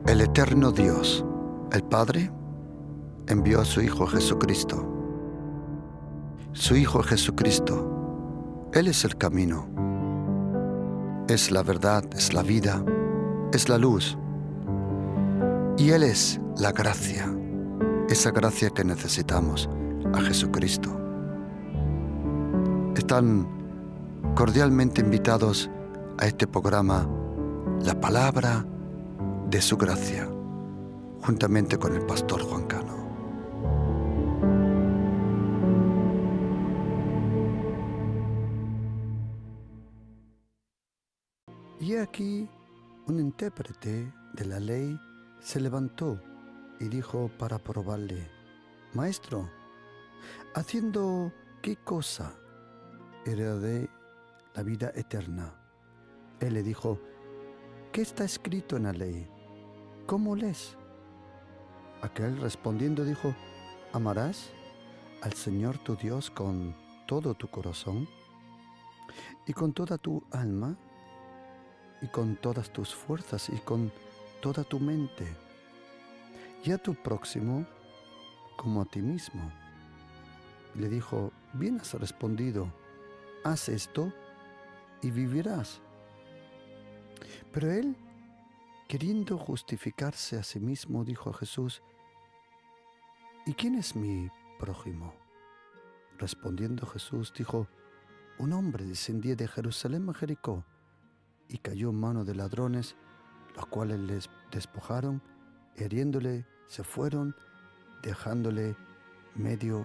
El eterno Dios, el Padre, envió a su Hijo Jesucristo. Su Hijo Jesucristo, Él es el camino, es la verdad, es la vida, es la luz. Y Él es la gracia, esa gracia que necesitamos, a Jesucristo. Están cordialmente invitados a este programa, La Palabra de su Gracia, juntamente con el pastor Juan Cano. Y aquí un intérprete de la ley se levantó y dijo para probarle: Maestro, ¿haciendo qué cosa heredé la vida eterna? Él le dijo: ¿qué está escrito en la ley? ¿Cómo lees? Aquel respondiendo dijo: amarás al Señor tu Dios con todo tu corazón y con toda tu alma y con todas tus fuerzas y con toda tu mente, y a tu próximo como a ti mismo. Y le dijo: bien has respondido, haz esto y vivirás. Pero él, queriendo justificarse a sí mismo, dijo a Jesús: ¿y quién es mi prójimo? Respondiendo Jesús dijo: un hombre descendía de Jerusalén a Jericó y cayó en manos de ladrones, los cuales les despojaron, hiriéndole, se fueron, dejándole medio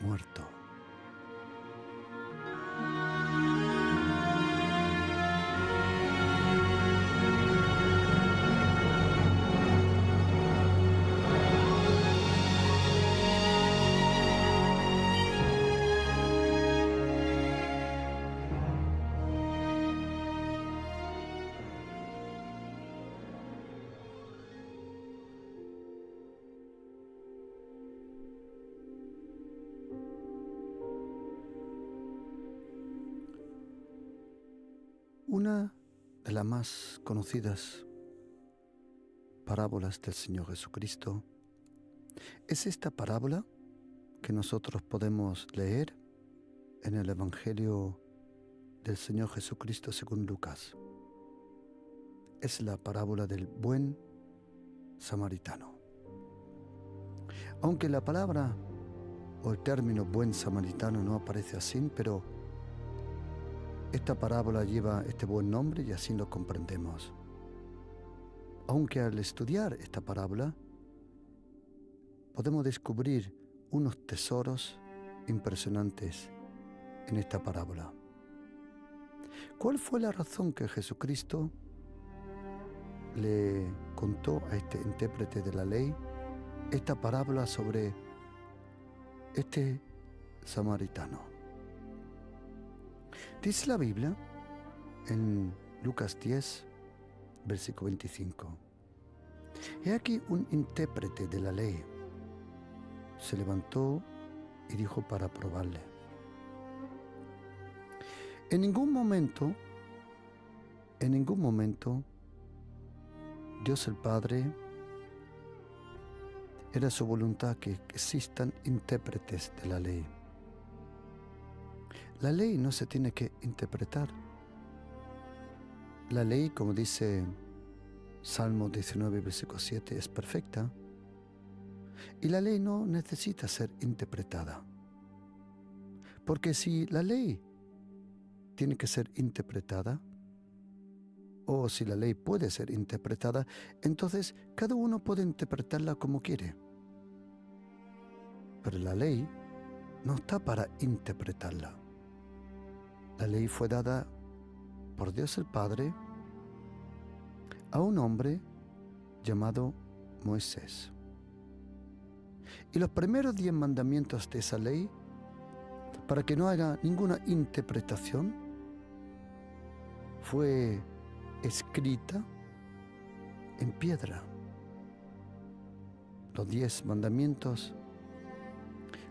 muerto. Una de las más conocidas parábolas del Señor Jesucristo es esta parábola que nosotros podemos leer en el Evangelio del Señor Jesucristo según Lucas. Es la parábola del buen samaritano. Aunque la palabra o el término buen samaritano no aparece así, pero esta parábola lleva este buen nombre y así lo comprendemos. Aunque al estudiar esta parábola podemos descubrir unos tesoros impresionantes en esta parábola. ¿Cuál fue la razón que Jesucristo le contó a este intérprete de la ley esta parábola sobre este samaritano? Dice la Biblia en Lucas 10, versículo 25. He aquí un intérprete de la ley se levantó y dijo para probarle. En ningún momento, Dios el Padre era su voluntad que existan intérpretes de la ley. La ley no se tiene que interpretar. La ley, como dice Salmo 19, versículo 7, es perfecta. Y la ley no necesita ser interpretada. Porque si la ley tiene que ser interpretada, o si la ley puede ser interpretada, entonces cada uno puede interpretarla como quiere. Pero la ley no está para interpretarla. La ley fue dada por Dios el Padre a un hombre llamado Moisés. Y los primeros 10 mandamientos de esa ley, para que no haya ninguna interpretación, fue escrita en piedra. Los 10 mandamientos,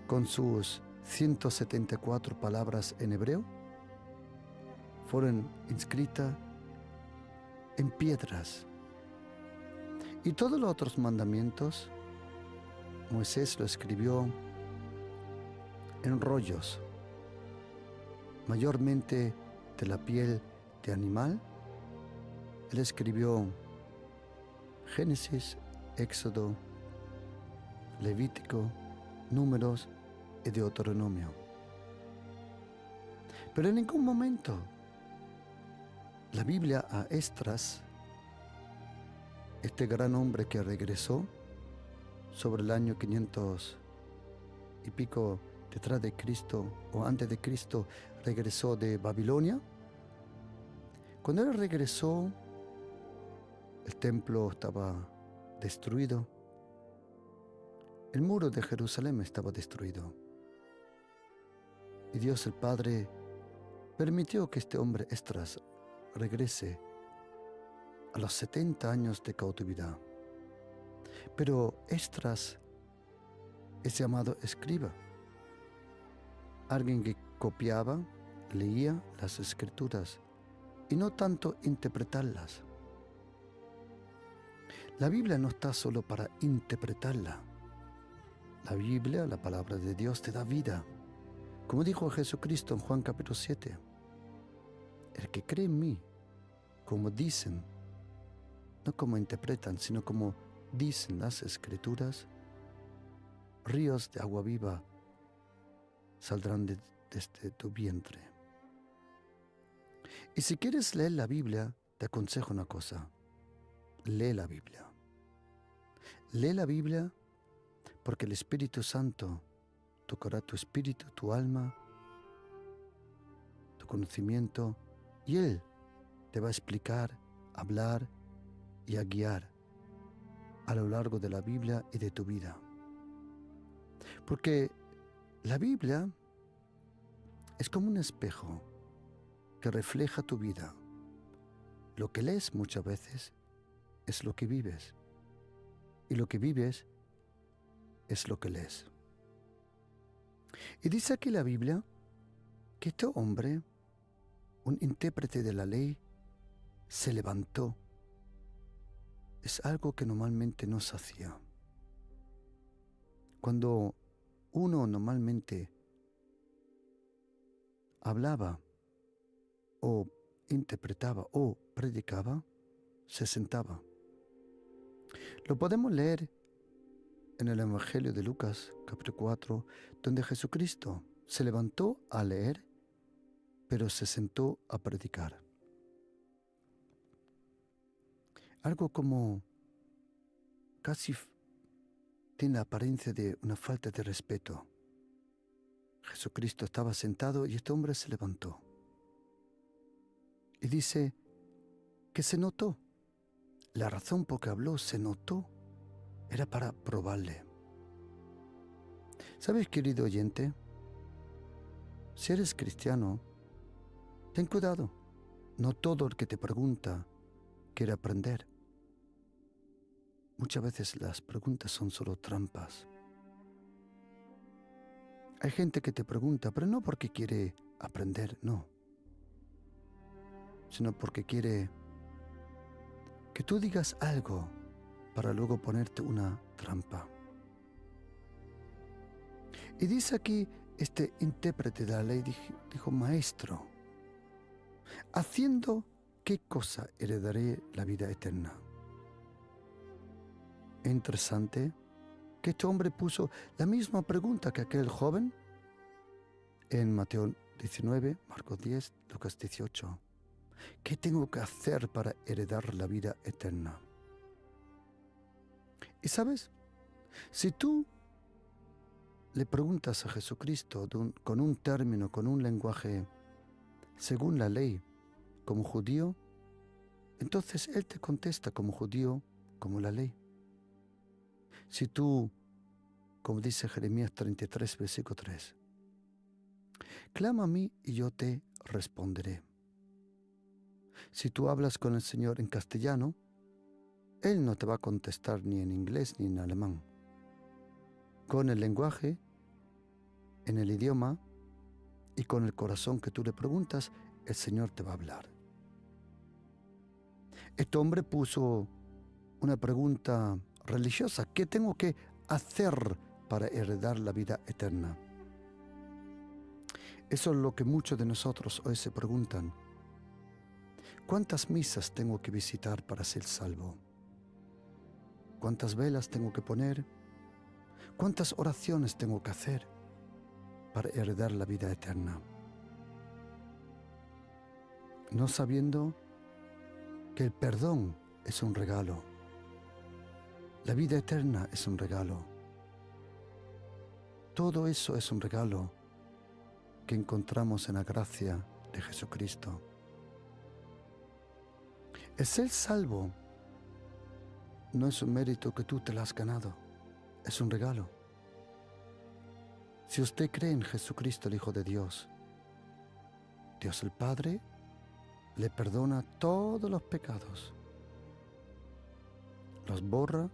con sus 174 palabras en hebreo, fueron inscritas en piedras Y todos los otros mandamientos, Moisés lo escribió en rollos, mayormente de la piel de animal. Él escribió Génesis, Éxodo, Levítico, Números y Deuteronomio. Pero en ningún momento la Biblia a Esdras, este gran hombre que regresó sobre el año 500 y pico detrás de Cristo o antes de Cristo, regresó de Babilonia. Cuando él regresó, el templo estaba destruido. El muro de Jerusalén estaba destruido. Y Dios el Padre permitió que este hombre Esdras regrese a los 70 años de cautividad. Pero Esdras es llamado escriba, alguien que copiaba, leía las escrituras y no tanto interpretarlas. La Biblia no está solo para interpretarla. La Biblia, la palabra de Dios, te da vida. Como dijo Jesucristo en Juan capítulo 7, el que cree en mí, como dicen, no como interpretan, sino como dicen las escrituras, ríos de agua viva saldrán desde tu vientre. Y si quieres leer la Biblia, te aconsejo una cosa: lee la Biblia. Lee la Biblia porque el Espíritu Santo tocará tu espíritu, tu alma, tu conocimiento, y Él te va a explicar, hablar y a guiar a lo largo de la Biblia y de tu vida. Porque la Biblia es como un espejo que refleja tu vida. Lo que lees muchas veces es lo que vives, y lo que vives es lo que lees. Y dice aquí la Biblia que este hombre, un intérprete de la ley, se levantó. Es algo que normalmente no se hacía. Cuando uno normalmente hablaba o interpretaba o predicaba, se sentaba. Lo podemos leer en el Evangelio de Lucas, capítulo 4, donde Jesucristo se levantó a leer, pero se sentó a predicar. Algo como casi tiene la apariencia de una falta de respeto. Jesucristo estaba sentado y este hombre se levantó. Y dice que se notó. La razón por que habló se notó. Era para probarle. ¿Sabes, querido oyente? Si eres cristiano, ten cuidado. No todo el que te pregunta quiere aprender. Muchas veces las preguntas son solo trampas. Hay gente que te pregunta, pero no porque quiere aprender, no, sino porque quiere que tú digas algo para luego ponerte una trampa. Y dice aquí este intérprete de la ley, dijo, maestro, ¿haciendo qué cosa heredaré la vida eterna? Es interesante que este hombre puso la misma pregunta que aquel joven en Mateo 19, Marcos 10, Lucas 18. ¿Qué tengo que hacer para heredar la vida eterna? Y sabes, si tú le preguntas a Jesucristo con un término, con un lenguaje según la ley, como judío, entonces Él te contesta como judío, como la ley. Si tú, como dice Jeremías 33, versículo 3, clama a mí y yo te responderé. Si tú hablas con el Señor en castellano, Él no te va a contestar ni en inglés ni en alemán. Con el lenguaje, en el idioma y con el corazón que tú le preguntas, el Señor te va a hablar. Este hombre puso una pregunta religiosa. ¿Qué tengo que hacer para heredar la vida eterna? Eso es lo que muchos de nosotros hoy se preguntan. ¿Cuántas misas tengo que visitar para ser salvo? ¿Cuántas velas tengo que poner? ¿Cuántas oraciones tengo que hacer para heredar la vida eterna? No sabiendo que el perdón es un regalo. La vida eterna es un regalo. Todo eso es un regalo que encontramos en la gracia de Jesucristo. El ser salvo no es un mérito que tú te lo has ganado, es un regalo. Si usted cree en Jesucristo, el Hijo de Dios, Dios el Padre le perdona todos los pecados, los borra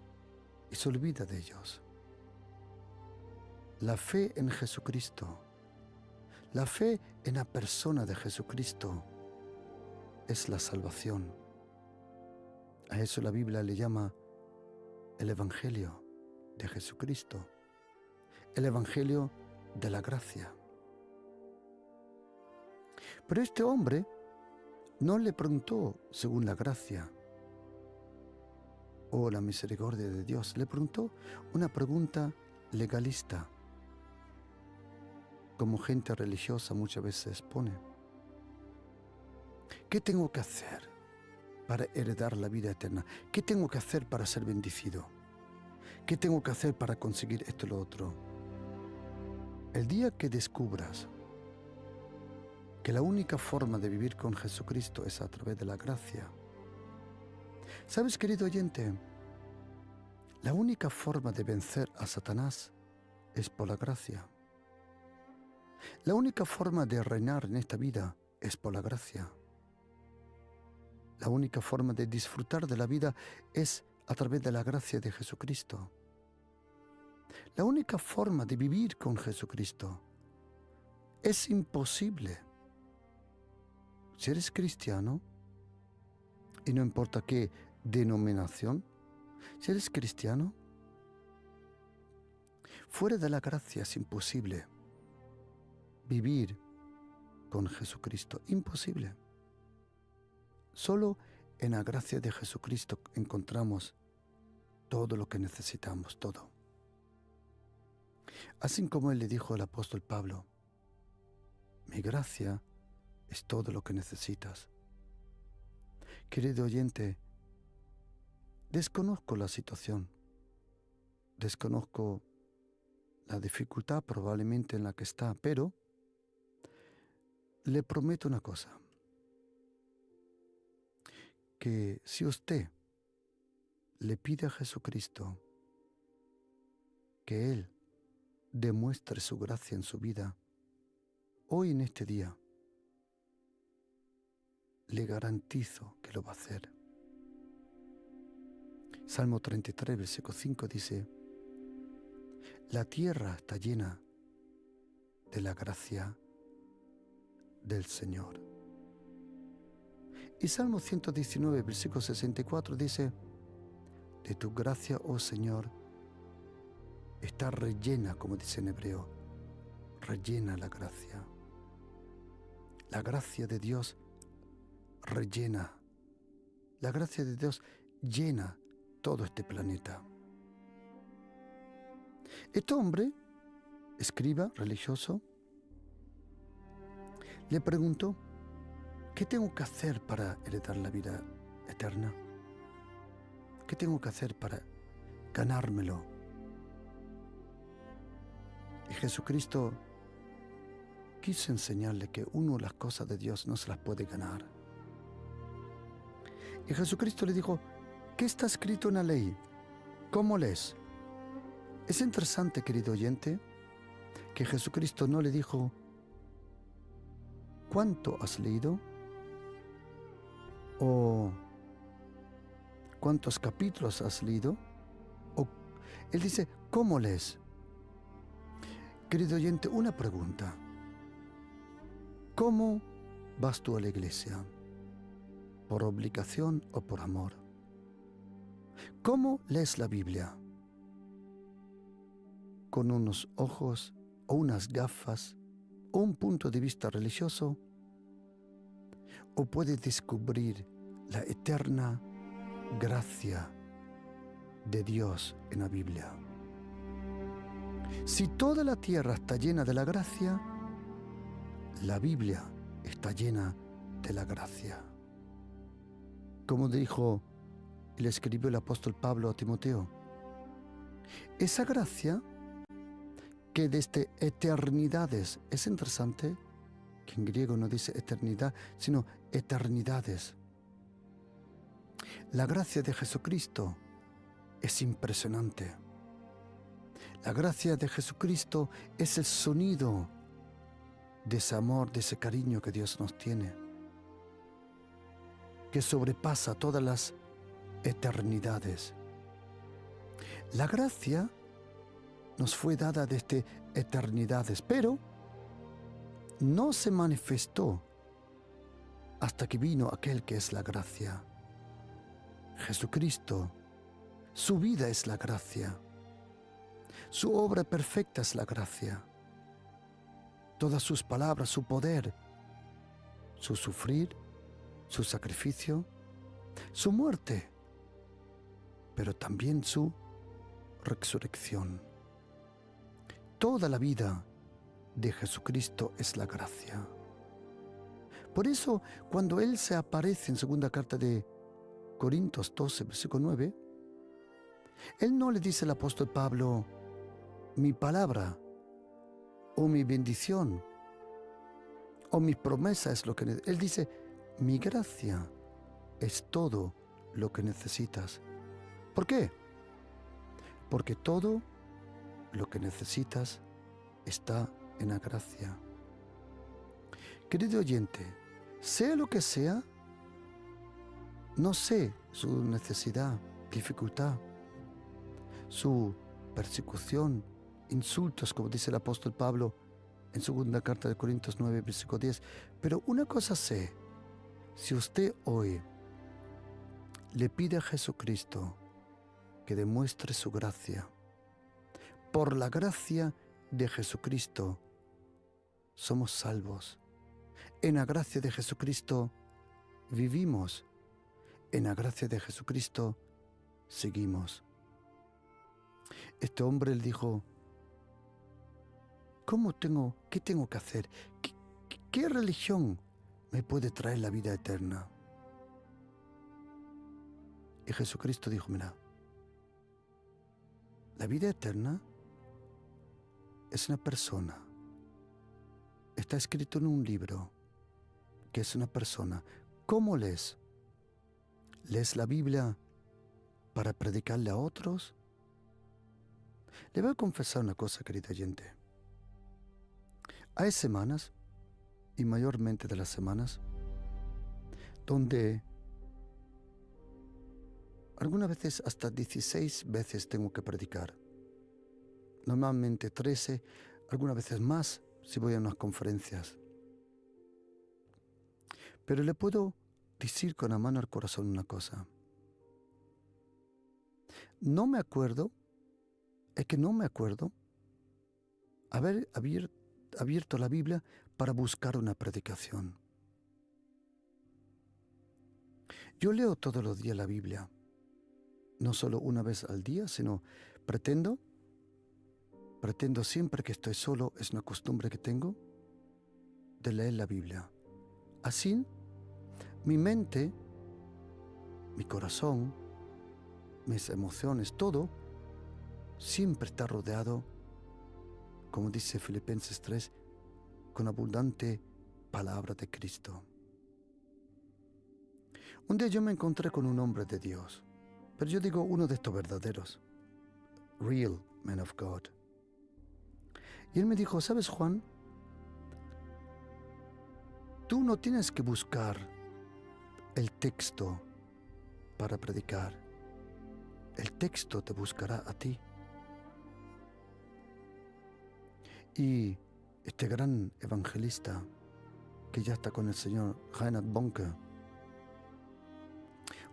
y se olvida de ellos. La fe en Jesucristo, la fe en la persona de Jesucristo es la salvación. A eso la Biblia le llama el Evangelio de Jesucristo, el Evangelio de la gracia. Pero este hombre no le preguntó según la gracia o la misericordia de Dios, le preguntó una pregunta legalista, como gente religiosa muchas veces pone. ¿Qué tengo que hacer para heredar la vida eterna? ¿Qué tengo que hacer para ser bendecido? ¿Qué tengo que hacer para conseguir esto y lo otro? El día que descubras que la única forma de vivir con Jesucristo es a través de la gracia. ¿Sabes, querido oyente? La única forma de vencer a Satanás es por la gracia. La única forma de reinar en esta vida es por la gracia. La única forma de disfrutar de la vida es a través de la gracia de Jesucristo. La única forma de vivir con Jesucristo es imposible. Si eres cristiano, y no importa qué denominación, si eres cristiano, fuera de la gracia es imposible vivir con Jesucristo. Imposible. Solo en la gracia de Jesucristo encontramos todo lo que necesitamos, todo. Así como él le dijo al apóstol Pablo, mi gracia es todo lo que necesitas. Querido oyente, desconozco la situación, desconozco la dificultad probablemente en la que está, pero le prometo una cosa, que si usted le pide a Jesucristo que Él demuestre su gracia en su vida, hoy en este día, le garantizo que lo va a hacer. Salmo 33, versículo 5 dice, la tierra está llena de la gracia del Señor. Y Salmo 119, versículo 64 dice, de tu gracia, oh Señor, está rellena, como dice en hebreo, rellena la gracia. La gracia de Dios rellena. La gracia de Dios llena todo este planeta. Este hombre, escriba religioso, le preguntó, ¿qué tengo que hacer para heredar la vida eterna? ¿Qué tengo que hacer para ganármelo? Y Jesucristo quiso enseñarle que uno las cosas de Dios no se las puede ganar. Y Jesucristo le dijo, ¿qué está escrito en la ley? ¿Cómo lees? Es interesante, querido oyente, que Jesucristo no le dijo, ¿cuánto has leído? ¿O cuántos capítulos has leído? O Él dice, ¿cómo lees? Querido oyente, una pregunta. ¿Cómo vas tú a la iglesia? ¿Por obligación o por amor? ¿Cómo lees la Biblia? ¿Con unos ojos o unas gafas o un punto de vista religioso? ¿O puedes descubrir la eterna gracia de Dios en la Biblia? Si toda la tierra está llena de la gracia, la Biblia está llena de la gracia. Como dijo y le escribió el apóstol Pablo a Timoteo, esa gracia que desde eternidades, es interesante que en griego no dice eternidad, sino eternidades. La gracia de Jesucristo es impresionante. La gracia de Jesucristo es el sonido de ese amor, de ese cariño que Dios nos tiene, que sobrepasa todas las eternidades. La gracia nos fue dada desde eternidades, pero no se manifestó hasta que vino aquel que es la gracia. Jesucristo, su vida es la gracia. Su obra perfecta es la gracia. Todas sus palabras, su poder, su sufrir, su sacrificio, su muerte, pero también su resurrección. Toda la vida de Jesucristo es la gracia. Por eso, cuando Él se aparece en segunda carta de Corintios 12, versículo 9, Él no le dice al apóstol Pablo, mi palabra, o mi bendición, o mi promesa es lo que necesitas. Él dice, mi gracia es todo lo que necesitas. ¿Por qué? Porque todo lo que necesitas está en la gracia. Querido oyente, sea lo que sea, no sé su necesidad, dificultad, su persecución, insultos, como dice el apóstol Pablo en segunda carta de Corintios 9, versículo 10. Pero una cosa sé, si usted hoy le pide a Jesucristo que demuestre su gracia, por la gracia de Jesucristo somos salvos. En la gracia de Jesucristo vivimos. En la gracia de Jesucristo seguimos. Este hombre le dijo, ¿qué tengo que hacer? ¿Qué religión me puede traer la vida eterna? Y Jesucristo dijo, mira, la vida eterna es una persona. Está escrito en un libro que es una persona. ¿Cómo lees? ¿Lees la Biblia para predicarle a otros? Le voy a confesar una cosa, querida oyente. Hay semanas, y mayormente de las semanas, donde algunas veces hasta 16 veces tengo que predicar. Normalmente 13, algunas veces más si voy a unas conferencias. Pero le puedo decir con la mano al corazón una cosa. No me acuerdo haber abierto la Biblia para buscar una predicación. Yo leo todos los días la Biblia, no solo una vez al día, sino pretendo siempre que estoy solo, es una costumbre que tengo, de leer la Biblia. Así, mi mente, mi corazón, mis emociones, todo, siempre está rodeado, como dice Filipenses 3, con abundante palabra de Cristo. Un día yo me encontré con un hombre de Dios, pero yo digo uno de estos verdaderos, real man of God. Y él me dijo, ¿sabes, Juan? Tú no tienes que buscar el texto para predicar. El texto te buscará a ti. Y este gran evangelista, que ya está con el señor Reinhard Bonnke,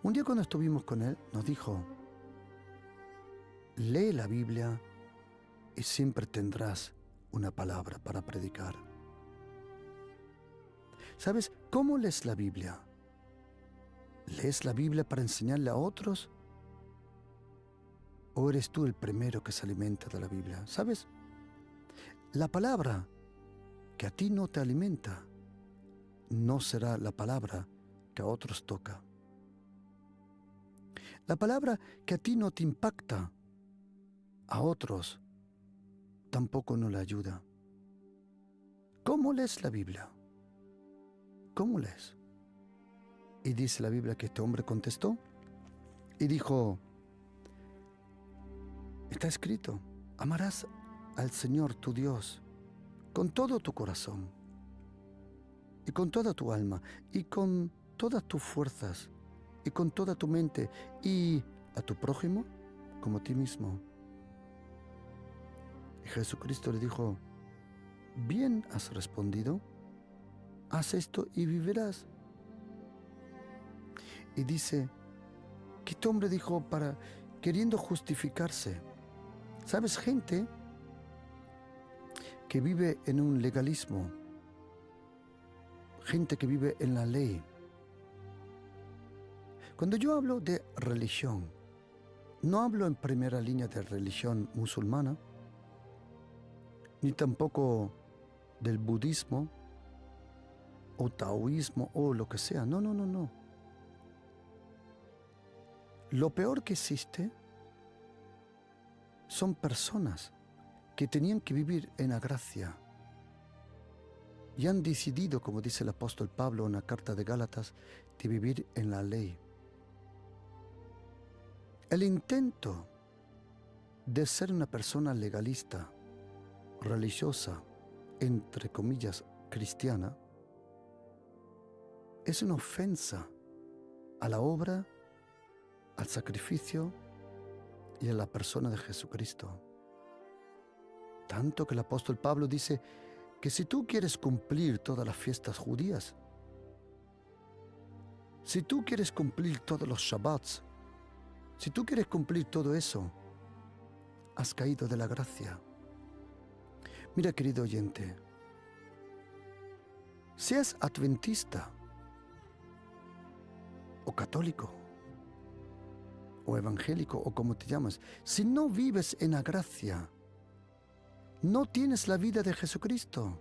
un día cuando estuvimos con él, nos dijo, lee la Biblia y siempre tendrás una palabra para predicar. ¿Sabes cómo lees la Biblia? ¿Lees la Biblia para enseñarle a otros? ¿O eres tú el primero que se alimenta de la Biblia? ¿Sabes? La palabra que a ti no te alimenta no será la palabra que a otros toca. La palabra que a ti no te impacta, a otros tampoco no le ayuda. ¿Cómo lees la Biblia? ¿Cómo lees? Y dice la Biblia que este hombre contestó y dijo, está escrito, amarás al Señor tu Dios con todo tu corazón y con toda tu alma y con todas tus fuerzas y con toda tu mente y a tu prójimo como a ti mismo. Y Jesucristo le dijo, bien has respondido, haz esto y vivirás. Y dice que este hombre dijo queriendo justificarse. ¿Sabes? Gente que vive en un legalismo, gente que vive en la ley. Cuando yo hablo de religión, no hablo en primera línea de religión musulmana, ni tampoco del budismo o taoísmo o lo que sea. No, no, no, no. Lo peor que existe son personas que tenían que vivir en la gracia y han decidido, como dice el apóstol Pablo en la carta de Gálatas, de vivir en la ley. El intento de ser una persona legalista, religiosa, entre comillas, cristiana, es una ofensa a la obra, al sacrificio y a la persona de Jesucristo. Tanto que el apóstol Pablo dice que si tú quieres cumplir todas las fiestas judías, si tú quieres cumplir todos los Shabbats, si tú quieres cumplir todo eso, has caído de la gracia. Mira, querido oyente, seas adventista o católico o evangélico o como te llamas, si no vives en la gracia, no tienes la vida de Jesucristo.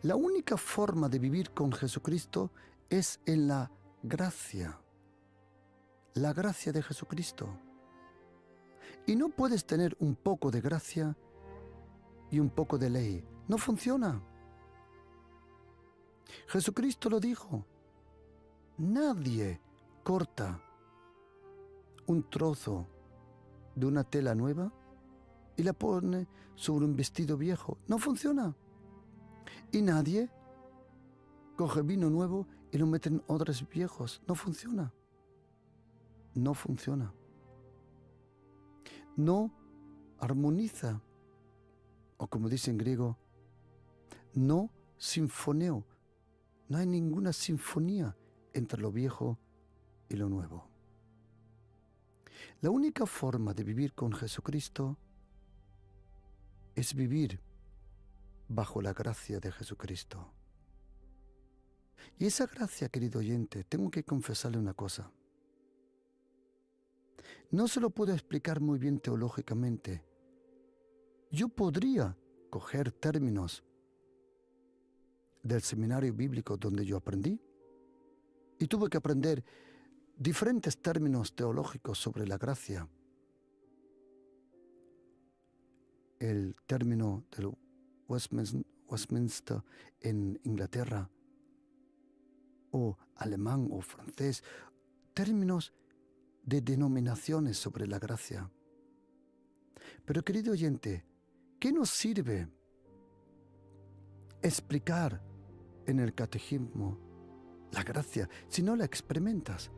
La única forma de vivir con Jesucristo es en la gracia de Jesucristo. Y no puedes tener un poco de gracia y un poco de ley. No funciona. Jesucristo lo dijo. Nadie corta un trozo de una tela nueva y la pone sobre un vestido viejo. No funciona. Y nadie coge vino nuevo y lo mete en odres viejos. No funciona. No funciona. No armoniza. O como dice en griego, no sinfoneo. No hay ninguna sinfonía entre lo viejo y lo nuevo. La única forma de vivir con Jesucristo es vivir bajo la gracia de Jesucristo. Y esa gracia, querido oyente, tengo que confesarle una cosa. No se lo puedo explicar muy bien teológicamente. Yo podría coger términos del seminario bíblico donde yo aprendí y tuve que aprender diferentes términos teológicos sobre la gracia. El término del Westminster en Inglaterra, o alemán o francés, términos de denominaciones sobre la gracia. Pero querido oyente, ¿qué nos sirve explicar en el catecismo la gracia si no la experimentas?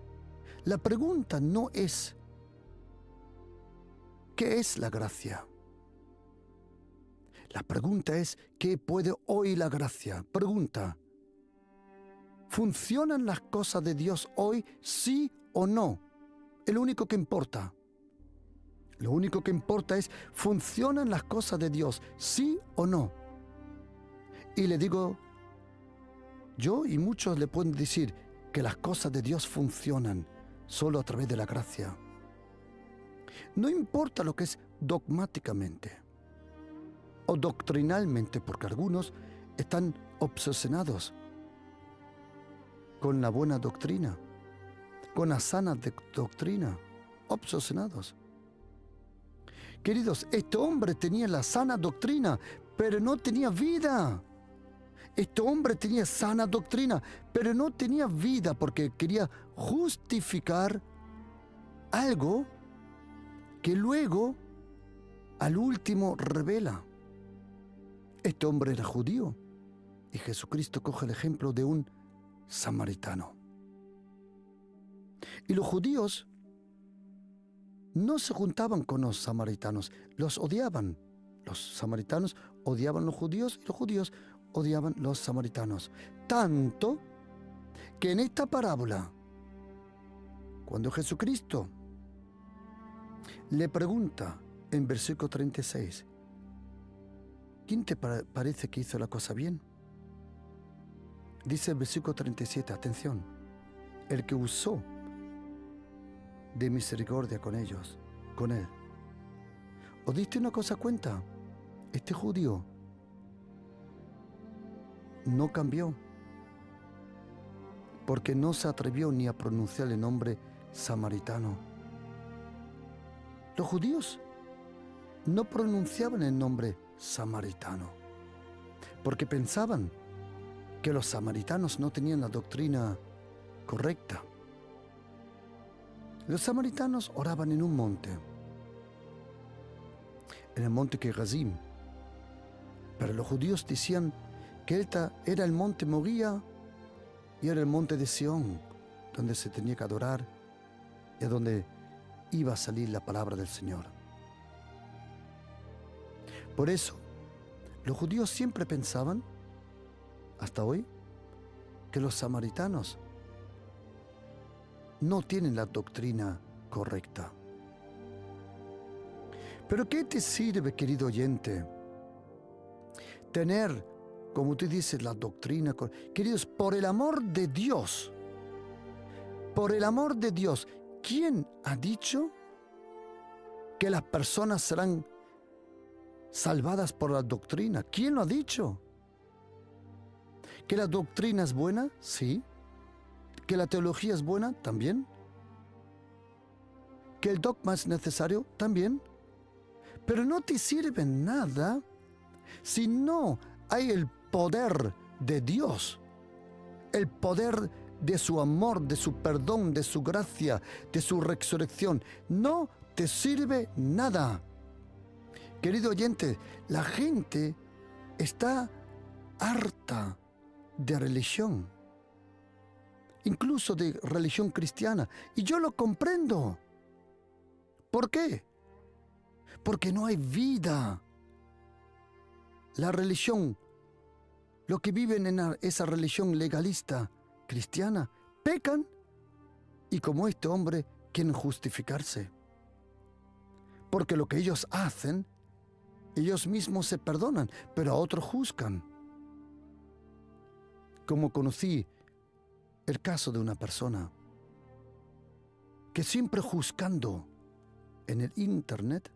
La pregunta no es ¿qué es la gracia? La pregunta es ¿qué puede hoy la gracia? Pregunta, ¿funcionan las cosas de Dios hoy, sí o no? Es lo único que importa. Lo único que importa es, ¿funcionan las cosas de Dios, sí o no? Y le digo, yo y muchos le pueden decir que las cosas de Dios funcionan solo a través de la gracia. No importa lo que es dogmáticamente o doctrinalmente, porque algunos están obsesionados con la buena doctrina, con la sana doctrina, obsesionados. Queridos, este hombre tenía la sana doctrina, pero no tenía vida. Este hombre tenía sana doctrina, pero no tenía vida porque quería justificar algo que luego, al último, revela. Este hombre era judío y Jesucristo coge el ejemplo de un samaritano. Y los judíos no se juntaban con los samaritanos, los odiaban. Los samaritanos odiaban a los judíos y los judíos odiaban a los samaritanos. Tanto que en esta parábola, cuando Jesucristo le pregunta en versículo 36, ¿quién te parece que hizo la cosa bien? Dice el versículo 37, atención, el que usó de misericordia con ellos, con él. ¿Os diste una cosa cuenta? Este judío no cambió, porque no se atrevió ni a pronunciar el nombre samaritano. Los judíos no pronunciaban el nombre samaritano, porque pensaban que los samaritanos no tenían la doctrina correcta. Los samaritanos oraban en un monte, en el monte Gerizim, pero los judíos decían que era el monte Moría y era el monte de Sión, donde se tenía que adorar y a donde iba a salir la palabra del Señor. Por eso, los judíos siempre pensaban, hasta hoy, que los samaritanos no tienen la doctrina correcta. Pero ¿qué te sirve, querido oyente, tener, como tú dices, la doctrina correcta? Queridos, por el amor de Dios, ¿quién ha dicho que las personas serán salvadas por la doctrina? ¿Quién lo ha dicho? ¿Que la doctrina es buena? Sí. ¿Que la teología es buena? También. ¿Que el dogma es necesario? También. Pero no te sirve nada si no hay el poder de Dios, el poder de su amor, de su perdón, de su gracia, de su resurrección. No te sirve nada. Querido oyente, la gente está harta de religión, incluso de religión cristiana, y yo lo comprendo. ¿Por qué? Porque no hay vida. La religión, los que viven en esa religión legalista cristiana, pecan y como este hombre quieren justificarse. Porque lo que ellos hacen, ellos mismos se perdonan, pero a otros juzgan. Como conocí el caso de una persona que siempre juzgando en el internet,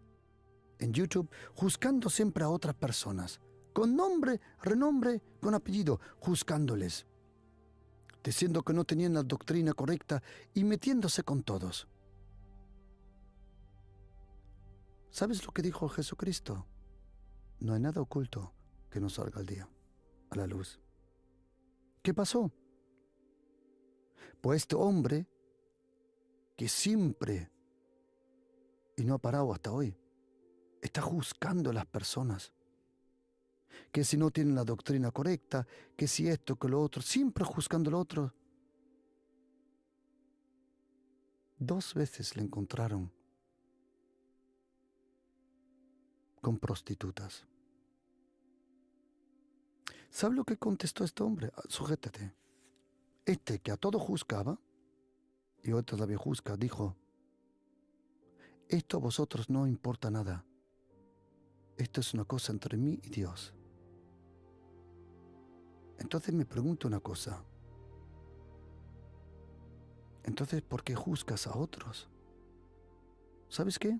en YouTube, juzgando siempre a otras personas, con nombre, renombre, con apellido, juzgándoles, diciendo que no tenían la doctrina correcta y metiéndose con todos. ¿Sabes lo que dijo Jesucristo? No hay nada oculto que no salga al día, a la luz. ¿Qué pasó? Pues este hombre, que siempre, y no ha parado hasta hoy, está juzgando a las personas, que si no tienen la doctrina correcta, que si esto, que lo otro, siempre juzgando al otro. 2 veces le encontraron con prostitutas. ¿Sabe lo que contestó este hombre? Sujétate. Este que a todo juzgaba, y hoy todavía juzga, dijo, esto a vosotros no importa nada. Esto es una cosa entre mí y Dios. Entonces me pregunto una cosa. Entonces, ¿por qué juzgas a otros? ¿Sabes qué?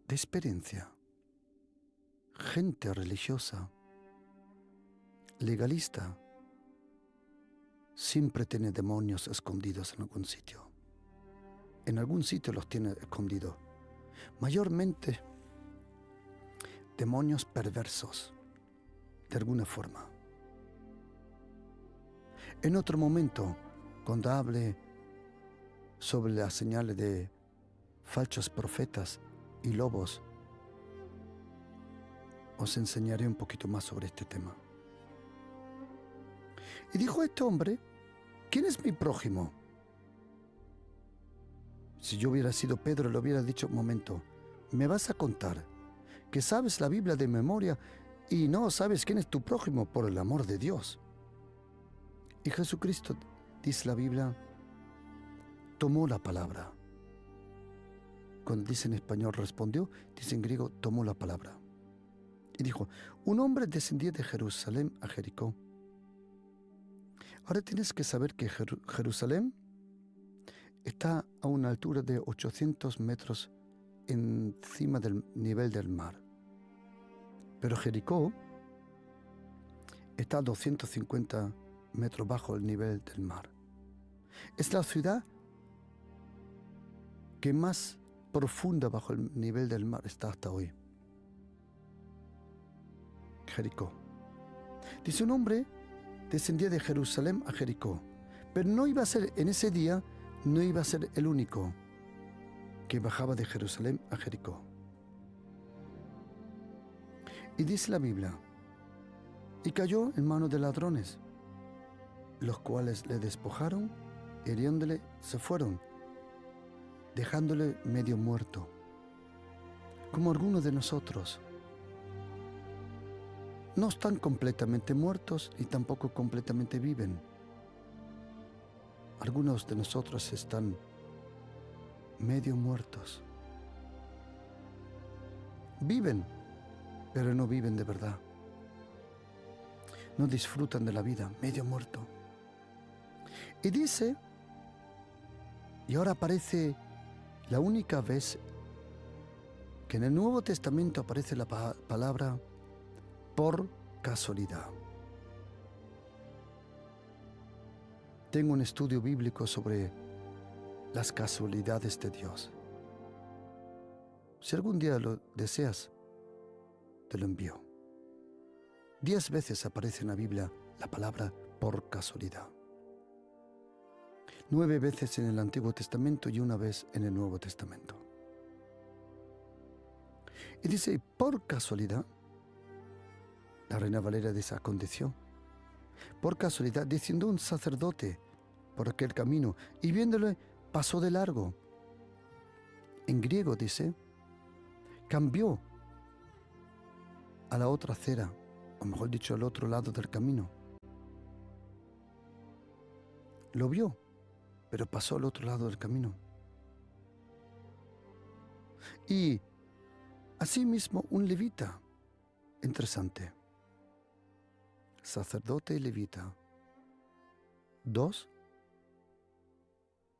De experiencia, gente religiosa, legalista, siempre tiene demonios escondidos en algún sitio. En algún sitio los tiene escondidos. Mayormente, demonios perversos, de alguna forma. En otro momento, cuando hable sobre las señales de falsos profetas y lobos, os enseñaré un poquito más sobre este tema. Y dijo este hombre, ¿quién es mi prójimo? Si yo hubiera sido Pedro, le hubiera dicho, un momento, me vas a contar que sabes la Biblia de memoria y no sabes quién es tu prójimo, por el amor de Dios. Y Jesucristo, dice la Biblia, tomó la palabra. Cuando dice en español respondió, dice en griego tomó la palabra. Y dijo, un hombre descendía de Jerusalén a Jericó. Ahora tienes que saber que Jerusalén está a una altura de 800 metros encima del nivel del mar. Pero Jericó está a 250 metros bajo el nivel del mar. Es la ciudad que más profunda bajo el nivel del mar está hasta hoy. Jericó. Dice un hombre descendía de Jerusalén a Jericó, pero no iba a ser en ese día, no iba a ser el único que bajaba de Jerusalén a Jericó. Y dice la Biblia, y cayó en manos de ladrones, los cuales le despojaron, hiriéndole, se fueron, dejándole medio muerto, como algunos de nosotros. No están completamente muertos y tampoco completamente viven. Algunos de nosotros están medio muertos. Viven, pero no viven de verdad. No disfrutan de la vida, medio muerto. Y dice, y ahora aparece la única vez que en el Nuevo Testamento aparece la palabra por casualidad. Tengo un estudio bíblico sobre las casualidades de Dios. Si algún día lo deseas, te lo envío. 10 veces aparece en la Biblia la palabra por casualidad. 9 veces en el Antiguo Testamento y 1 vez en el Nuevo Testamento. Y dice, por casualidad, la Reina Valera dice, aconteció, por casualidad, diciendo un sacerdote por aquel camino, y viéndole, pasó de largo. En griego dice, cambió a la otra acera, o mejor dicho, al otro lado del camino. Lo vio, pero pasó al otro lado del camino. Y asimismo un levita, interesante, sacerdote y levita, 2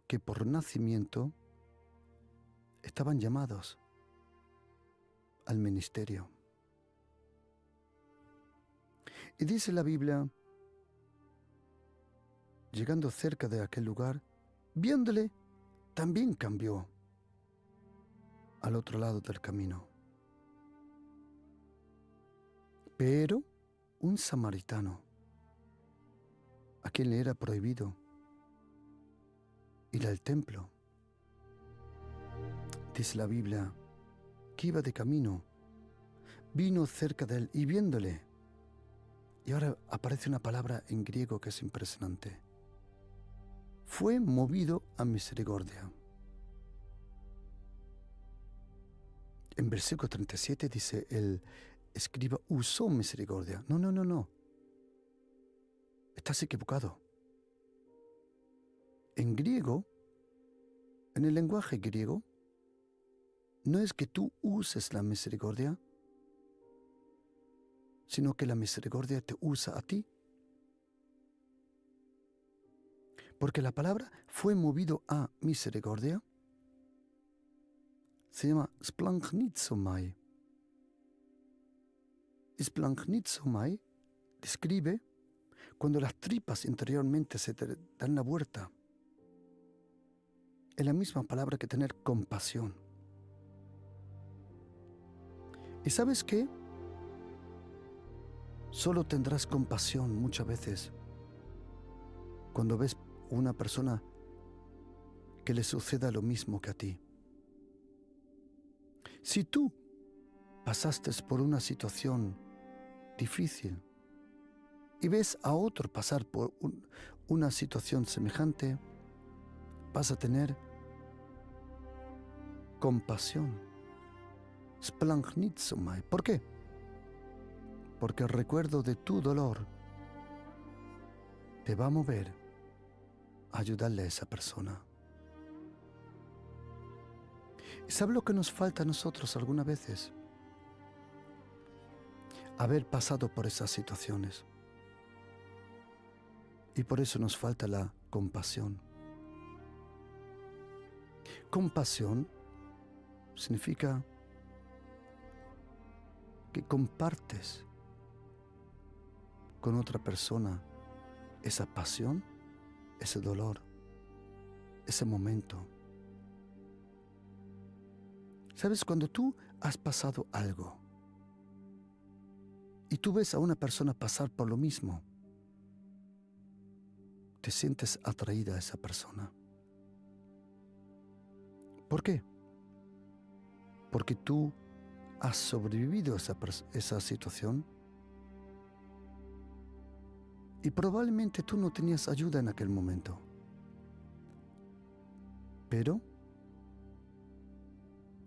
que por nacimiento estaban llamados al ministerio. Y dice la Biblia, llegando cerca de aquel lugar, viéndole, también cambió al otro lado del camino. Pero un samaritano, a quien le era prohibido ir al templo, dice la Biblia, que iba de camino, vino cerca de él y viéndole, y ahora aparece una palabra en griego que es impresionante, fue movido a misericordia. En versículo 37 dice, el escriba usó misericordia. No. Estás equivocado. En griego, en el lenguaje griego, no es que tú uses la misericordia, sino que la misericordia te usa a ti. Porque la palabra fue movido a misericordia se llama splanchnizomai. Splanchnizomai describe cuando las tripas interiormente se te dan la vuelta. Es la misma palabra que tener compasión. ¿Y sabes qué? Solo tendrás compasión muchas veces cuando ves una persona que le suceda lo mismo que a ti. Si tú pasaste por una situación difícil y ves a otro pasar por una situación semejante, vas a tener compasión. Splanchnizomai. ¿Por qué? Porque el recuerdo de tu dolor te va a mover a ayudarle a esa persona. ¿Y sabes lo que nos falta a nosotros algunas veces? Haber pasado por esas situaciones. Y por eso nos falta la compasión. Compasión significa que compartes con otra persona esa pasión, ese dolor, ese momento. ¿Sabes? Cuando tú has pasado algo y tú ves a una persona pasar por lo mismo, te sientes atraída a esa persona. ¿Por qué? Porque tú has sobrevivido a esa situación y probablemente tú no tenías ayuda en aquel momento. Pero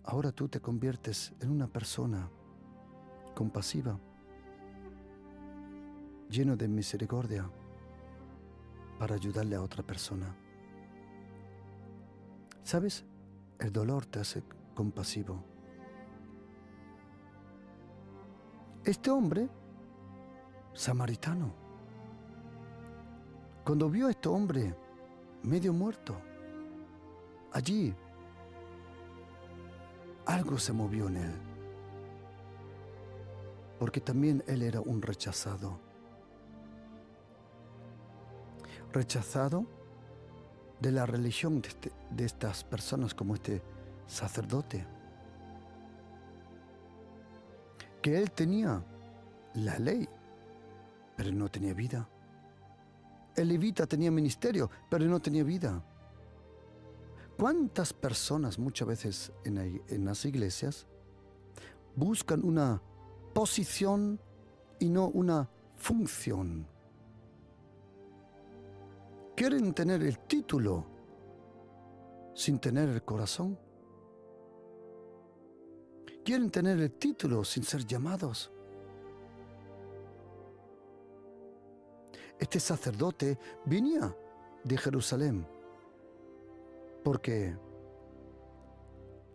ahora tú te conviertes en una persona compasiva, lleno de misericordia, para ayudarle a otra persona. ¿Sabes? El dolor te hace compasivo. Este hombre, samaritano, cuando vio a este hombre medio muerto, allí algo se movió en él, porque también él era un rechazado de la religión de estas personas, como este sacerdote, que él tenía la ley, pero no tenía vida. El levita tenía ministerio, pero no tenía vida. ¿Cuántas personas muchas veces en las iglesias buscan una posición y no una función? Quieren tener el título sin tener el corazón. Quieren tener el título sin ser llamados. Este sacerdote venía de Jerusalén porque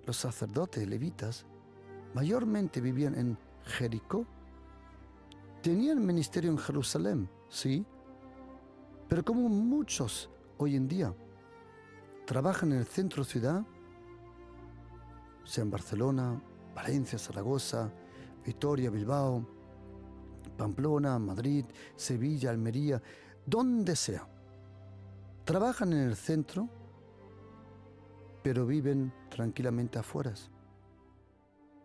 los sacerdotes levitas mayormente vivían en Jericó. Tenían ministerio en Jerusalén, sí, pero como muchos hoy en día trabajan en el centro ciudad, sea en Barcelona, Valencia, Zaragoza, Vitoria, Bilbao, Pamplona, Madrid, Sevilla, Almería, donde sea. Trabajan en el centro, pero viven tranquilamente afuera.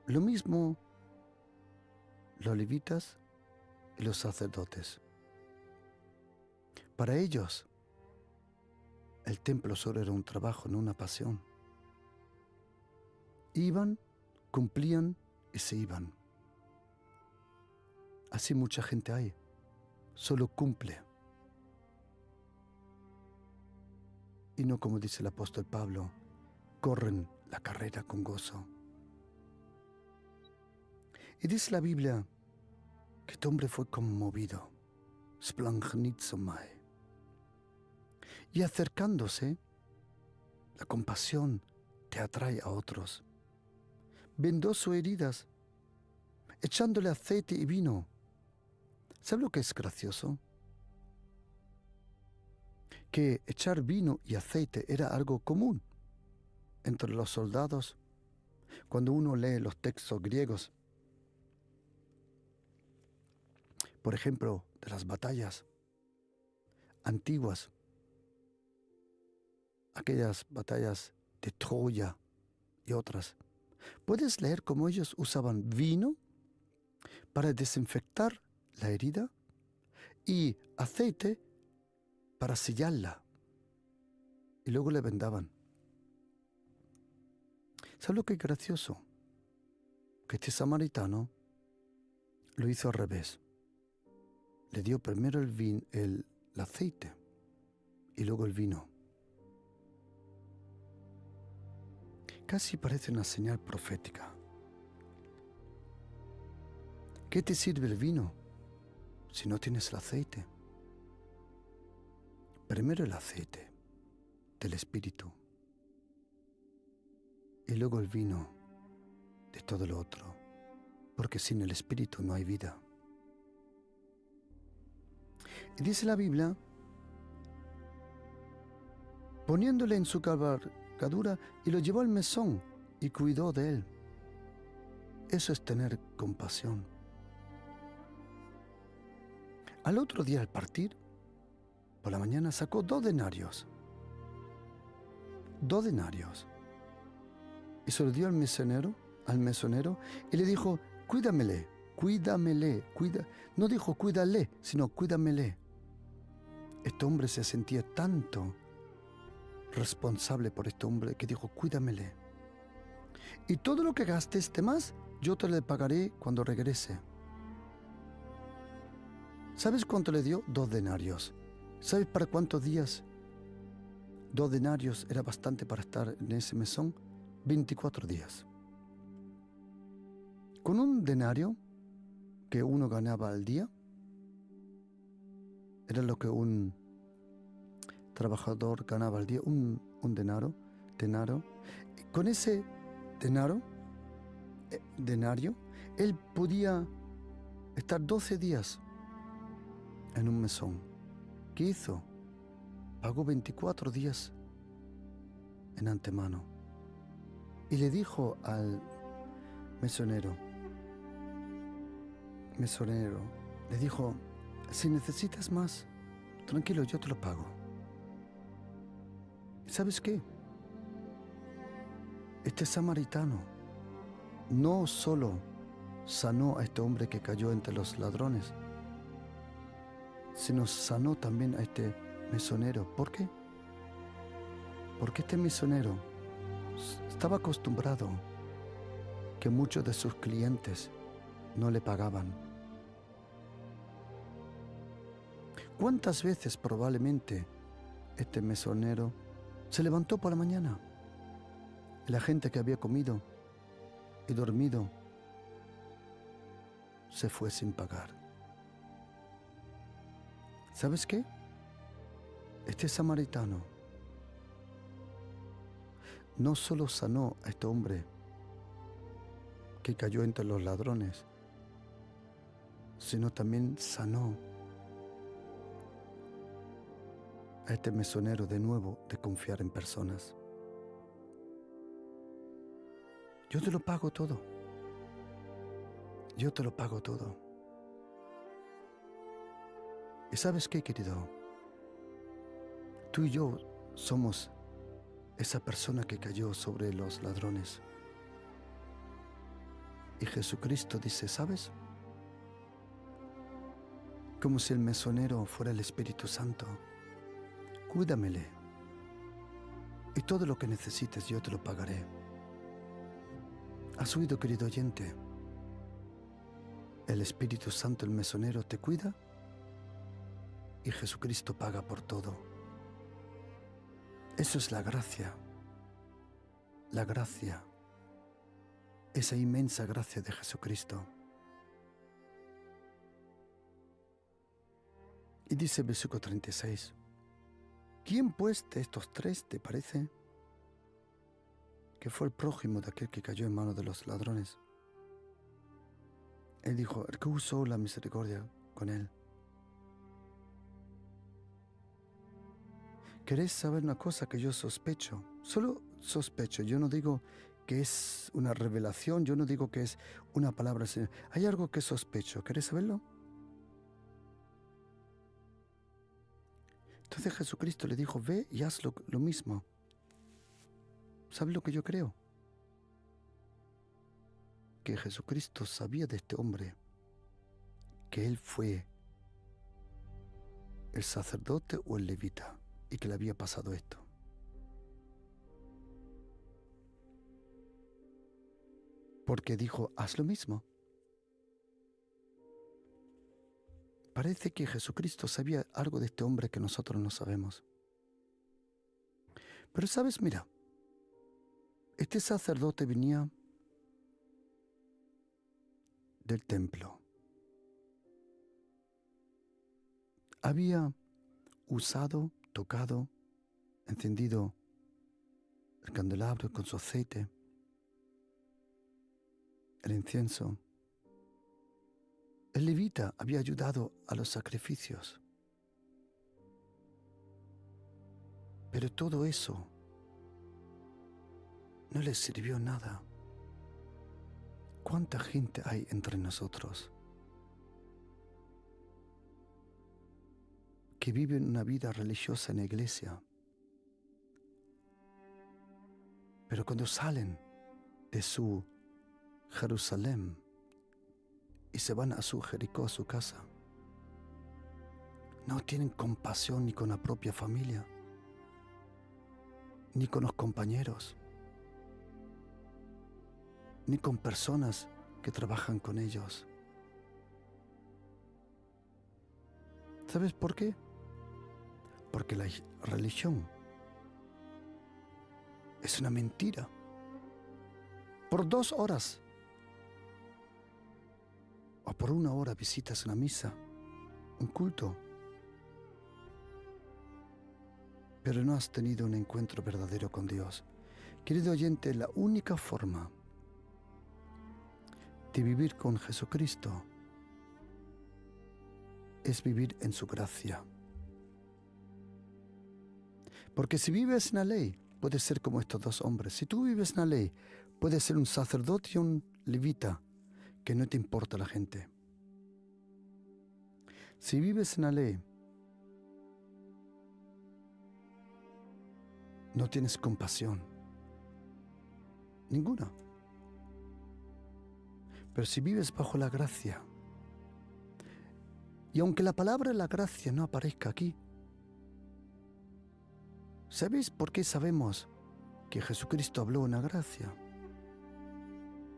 Lo mismo los levitas y los sacerdotes. Para ellos, el templo solo era un trabajo, no una pasión. Iban, cumplían y se iban. Así mucha gente hay, solo cumple. Y no, como dice el apóstol Pablo, corren la carrera con gozo. Y dice la Biblia que este hombre fue conmovido, splanchnizomai. Y acercándose, la compasión te atrae a otros. vendó sus heridas, echándole aceite y vino. ¿Sabe lo que es gracioso? Que echar vino y aceite era algo común entre los soldados. Cuando uno lee los textos griegos, por ejemplo, de las batallas antiguas, aquellas batallas de Troya y otras, puedes leer cómo ellos usaban vino para desinfectar la herida y aceite para sellarla, y luego le vendaban. ¿Sabes lo que es gracioso? Que este samaritano lo hizo al revés. Le dio primero el aceite y luego el vino. Casi parece una señal profética. ¿Qué te sirve el vino si no tienes el aceite? Primero el aceite del Espíritu y luego el vino de todo lo otro, porque sin el Espíritu no hay vida. Y dice la Biblia, poniéndole en su cabalgadura, y lo llevó al mesón y cuidó de él. Eso es tener compasión. Al otro día, al partir, por la mañana sacó 2 denarios. 2 denarios. Y se lo dio al mesonero, y le dijo, cuídamele. No dijo cuídale, sino cuídamele. Este hombre se sentía tanto responsable por este hombre que dijo, cuídamele. Y todo lo que gastes de más, yo te le pagaré cuando regrese. ¿Sabes cuánto le dio? 2 denarios. ¿Sabes para cuántos días? 2 denarios era bastante para estar en ese mesón. 24 días. Con un denario que uno ganaba al día, era lo que un trabajador ganaba al día, un denario. Con ese denario, él podía estar 12 días en un mesón. ¿Qué hizo? Pagó 24 días en antemano. Y le dijo al mesonero, le dijo, si necesitas más, tranquilo, yo te lo pago. ¿Y sabes qué? Este samaritano no solo sanó a este hombre que cayó entre los ladrones, sino sanó también a este mesonero. ¿Por qué? Porque este mesonero estaba acostumbrado que muchos de sus clientes no le pagaban. ¿Cuántas veces probablemente este mesonero se levantó por la mañana y la gente que había comido y dormido se fue sin pagar? ¿Sabes qué? Este samaritano no solo sanó a este hombre que cayó entre los ladrones, sino también sanó a este mesonero de nuevo de confiar en personas. Yo te lo pago todo. Yo te lo pago todo. ¿Y sabes qué, querido? Tú y yo somos esa persona que cayó sobre los ladrones. Y Jesucristo dice, ¿sabes? Como si el mesonero fuera el Espíritu Santo. Cuídamele. Y todo lo que necesites yo te lo pagaré. ¿Has oído, querido oyente? El Espíritu Santo, el mesonero, te cuida y Jesucristo paga por todo. Eso es la gracia. La gracia. Esa inmensa gracia de Jesucristo. Y dice el versículo 36. ¿Quién pues de estos 3 te parece que fue el prójimo de aquel que cayó en manos de los ladrones. Él dijo, el que usó la misericordia con él. ¿Queréis saber una cosa que yo sospecho? Solo sospecho, yo no digo que es una revelación, yo no digo que es una palabra del Señor. Hay algo que sospecho, ¿queréis saberlo? Entonces Jesucristo le dijo, ve y haz lo mismo. ¿Sabes lo que yo creo? Que Jesucristo sabía de este hombre, que él fue el sacerdote o el levita y que le había pasado esto. Porque dijo, haz lo mismo. Parece que Jesucristo sabía algo de este hombre que nosotros no sabemos. Pero sabes, mira, este sacerdote venía del templo. Había usado, tocado, encendido el candelabro con su aceite, el incienso. El levita había ayudado a los sacrificios. Pero todo eso no les sirvió nada. ¿Cuánta gente hay entre nosotros que viven una vida religiosa en la iglesia, pero cuando salen de su Jerusalén y se van a su Jericó, a su casa, no tienen compasión ni con la propia familia, ni con los compañeros, ni con personas que trabajan con ellos? ¿Sabes por qué? Porque la religión es una mentira. Por 2 horas o por 1 hora visitas una misa, un culto, pero no has tenido un encuentro verdadero con Dios. Querido oyente, la única forma de vivir con Jesucristo es vivir en su gracia. Porque si vives en la ley, puedes ser como estos 2 hombres. Si tú vives en la ley, puedes ser un sacerdote y un levita, que no te importa la gente. Si vives en la ley, no tienes compasión. Ninguna. Pero si vives bajo la gracia, y aunque la palabra la gracia no aparezca aquí, ¿sabéis por qué sabemos que Jesucristo habló en la gracia?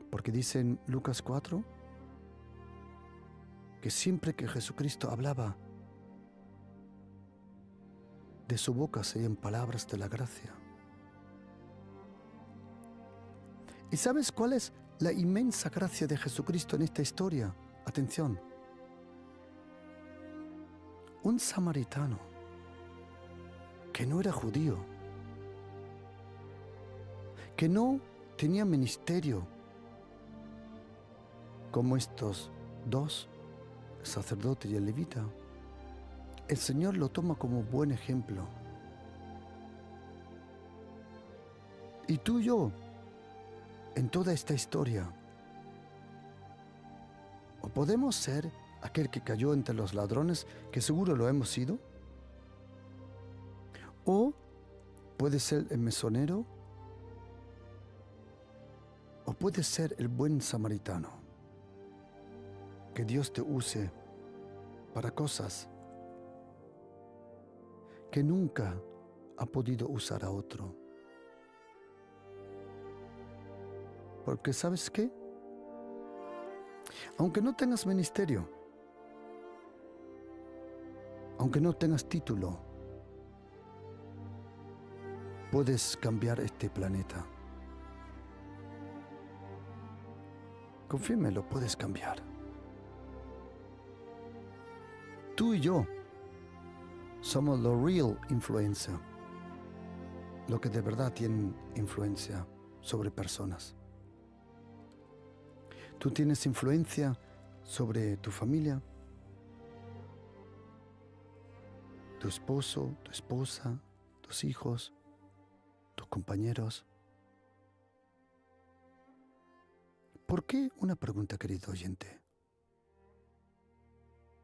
Porque dice en Lucas 4 que siempre que Jesucristo hablaba, de su boca salían palabras de la gracia. ¿Y sabes cuál es la inmensa gracia de Jesucristo en esta historia? Atención. Un samaritano que no era judío, que no tenía ministerio como estos 2, el sacerdote y el levita, el Señor lo toma como buen ejemplo. Y tú y yo, en toda esta historia, o podemos ser aquel que cayó entre los ladrones, que seguro lo hemos sido, o puede ser el mesonero, o puede ser el buen samaritano. Que Dios te use para cosas que nunca ha podido usar a otro. Porque ¿sabes qué? Aunque no tengas ministerio, aunque no tengas título, puedes cambiar este planeta. Confírmelo, puedes cambiar. Tú y yo somos los real influencer, lo que de verdad tienen influencia. sobre personas. ¿Tú tienes influencia sobre tu familia? ¿Tu esposo, tu esposa, tus hijos, tus compañeros? ¿Por qué? Una pregunta, querido oyente.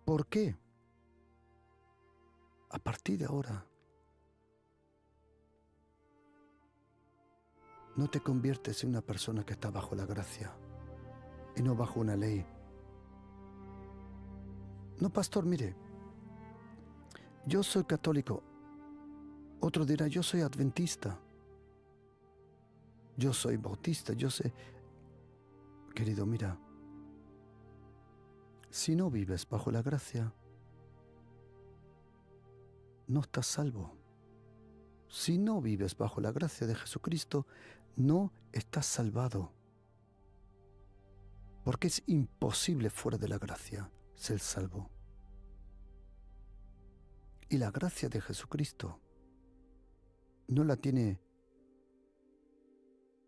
¿Por qué? A partir de ahora, no te conviertes en una persona que está bajo la gracia y no bajo una ley. No, pastor, mire, yo soy católico. Otro dirá, yo soy adventista. Yo soy bautista, yo sé. Querido, mira, si no vives bajo la gracia, no estás salvo. Si no vives bajo la gracia de Jesucristo, no estás salvado. Porque es imposible fuera de la gracia ser salvo. Y la gracia de Jesucristo no la tiene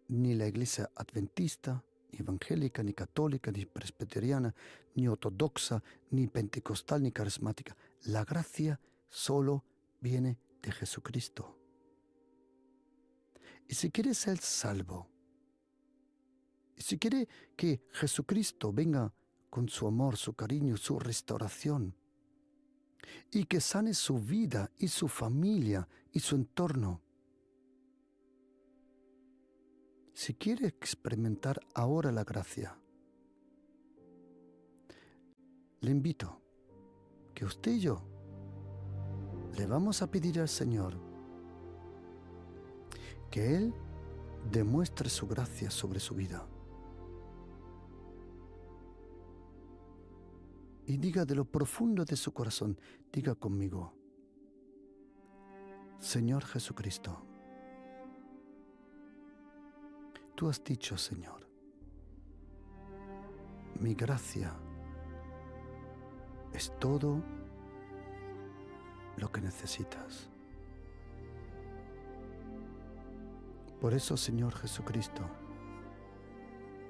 ni la iglesia adventista, ni evangélica, ni católica, ni presbiteriana, ni ortodoxa, ni pentecostal, ni carismática. La gracia solo viene de Jesucristo. Y si quieres ser salvo, y si quiere que Jesucristo venga con su amor, su cariño, su restauración, y que sane su vida y su familia y su entorno, si quiere experimentar ahora la gracia, le invito que usted y yo le vamos a pedir al Señor que Él demuestre su gracia sobre su vida. Y diga de lo profundo de su corazón, diga conmigo, Señor Jesucristo, tú has dicho, Señor, mi gracia es todo lo que necesitas. Por eso, Señor Jesucristo,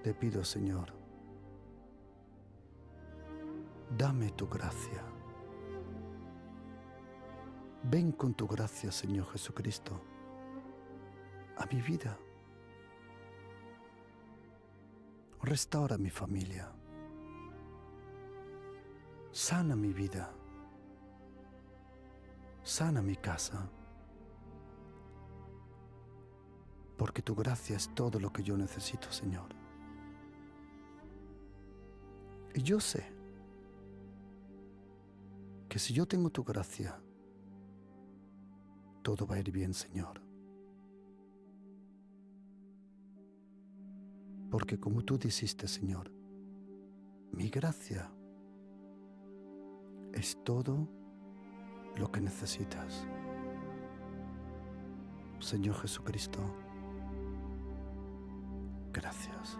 te pido, Señor, dame tu gracia. Ven con tu gracia, Señor Jesucristo, a mi vida. Restaura mi familia. Sana mi vida. Sana mi casa. Porque tu gracia es todo lo que yo necesito, Señor. Y yo sé que si yo tengo tu gracia, todo va a ir bien, Señor. Porque como tú dijiste, Señor, mi gracia es todo lo que necesitas. Señor Jesucristo, gracias.